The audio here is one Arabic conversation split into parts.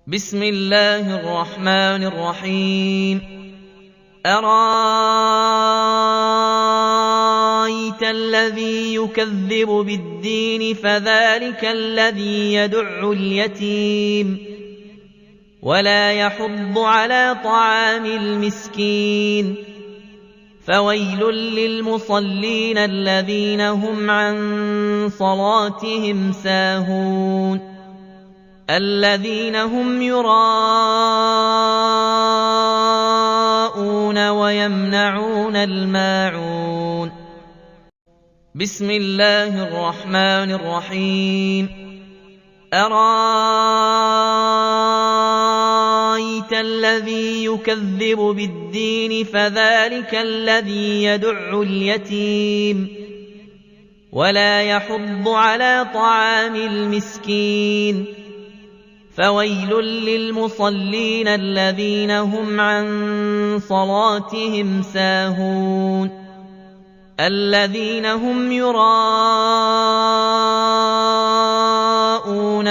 بسم الله الرحمن الرحيم. أرأيت الذي يكذب بالدين فذلك الذي يدع اليتيم ولا يحض على طعام المسكين فويل للمصلين الذين هم عن صلاتهم ساهون الذين هم يراءون ويمنعون الماعون. بسم الله الرحمن الرحيم. أرأيت الذي يكذب بالدين فذلك الذي يدع اليتيم ولا يحض على طعام المسكين فويل للمصلين الذين هم عن صلاتهم ساهون الذين هم يراءون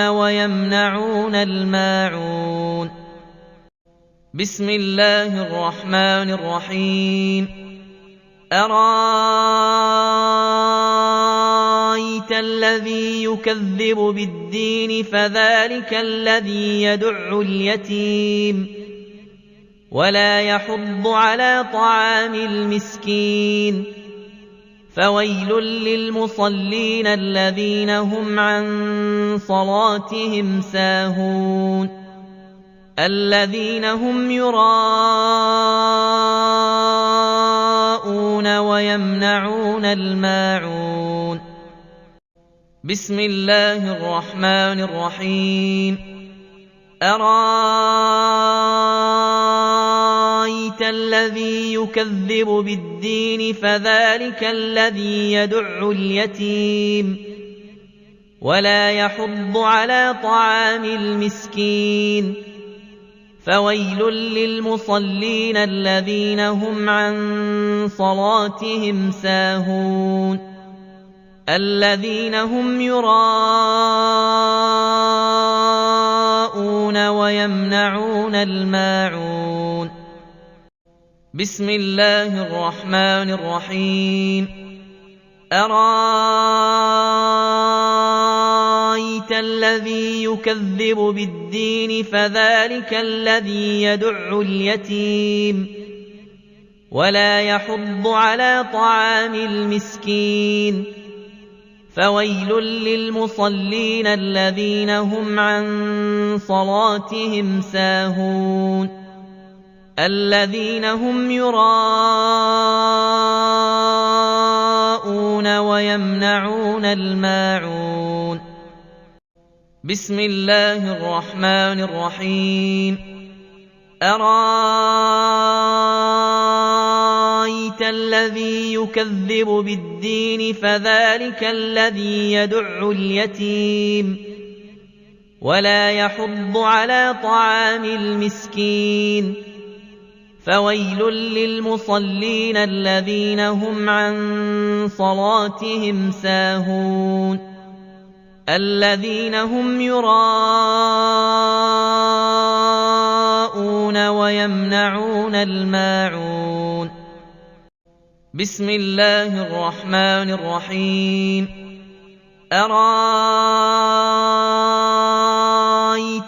ويمنعون الماعون. بسم الله الرحمن الرحيم. أرأيت الذي يكذب بالدين فذلك الذي يدع اليتيم ولا يحض على طعام المسكين فويل للمصلين الذين هم عن صلاتهم ساهون الذين هم يراءون ويمنعون الماعون. بسم الله الرحمن الرحيم. أرأيت الذي يكذب بالدين فذلك الذي يدع اليتيم ولا يحض على طعام المسكين فويل للمصلين الذين هم عن صلاتهم ساهون الذين هم يراءون ويمنعون الماعون. بسم الله الرحمن الرحيم. أرأيت الذي يكذب بالدين فذلك الذي يدع اليتيم ولا يحض على طعام المسكين فويل للمصلين الذين هم عن صلاتهم ساهون الذين هم يراءون ويمنعون الماعون. بسم الله الرحمن الرحيم. أرأيت الذي يكذب بالدين فذلك الذي يدع اليتيم ولا يحض على طعام المسكين فويل للمصلين الذين هم عن صلاتهم ساهون الذين هم يراءون ويمنعون الماعون. بسم الله الرحمن الرحيم. أرأيت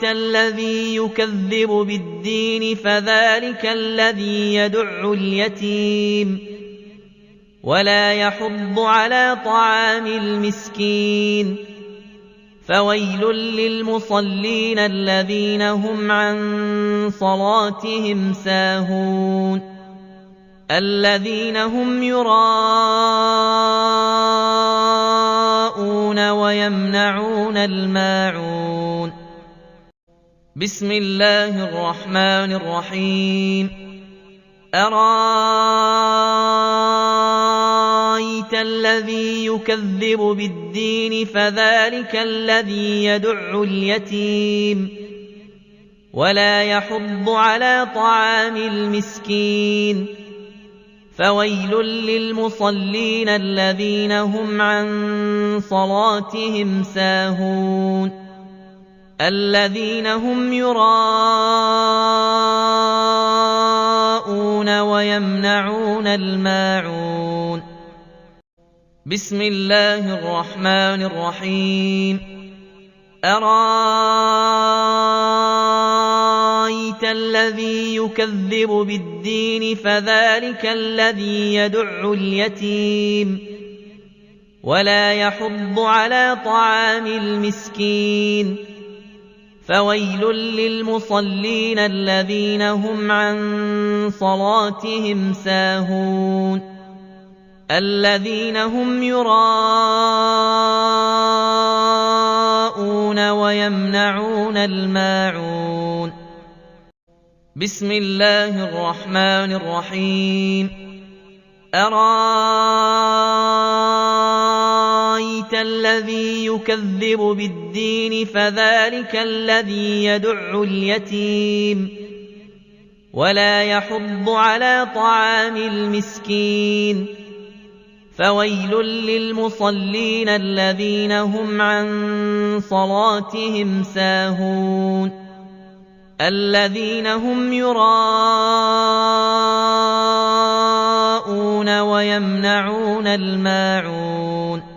الذي يكذب بالدين فذلك الذي يدع اليتيم ولا يحض على طعام المسكين فويل للمصلين الذين هم عن صلاتهم ساهون الذين هم يراءون ويمنعون الماعون. بسم الله الرحمن الرحيم. أرأيت الذي يكذب بالدين فذلك الذي يدع اليتيم ولا يحض على طعام المسكين فويل للمصلين الذين هم عن صلاتهم ساهون الذين هم يراءون ويمنعون الماعون بسم الله الرحمن الرحيم أرأيت الذي يكذب بالدين فذلك الذي يدع اليتيم ولا يحض على طعام المسكين فويل للمصلين الذين هم عن صلاتهم ساهون الذين هم يراءون ويمنعون الماعون بسم الله الرحمن الرحيم أرأيت الذي يكذب بالدين فذلك الذي يدع اليتيم ولا يحض على طعام المسكين فويل للمصلين الذين هم عن صلاتهم ساهون الذين هم يراءون ويمنعون الماعون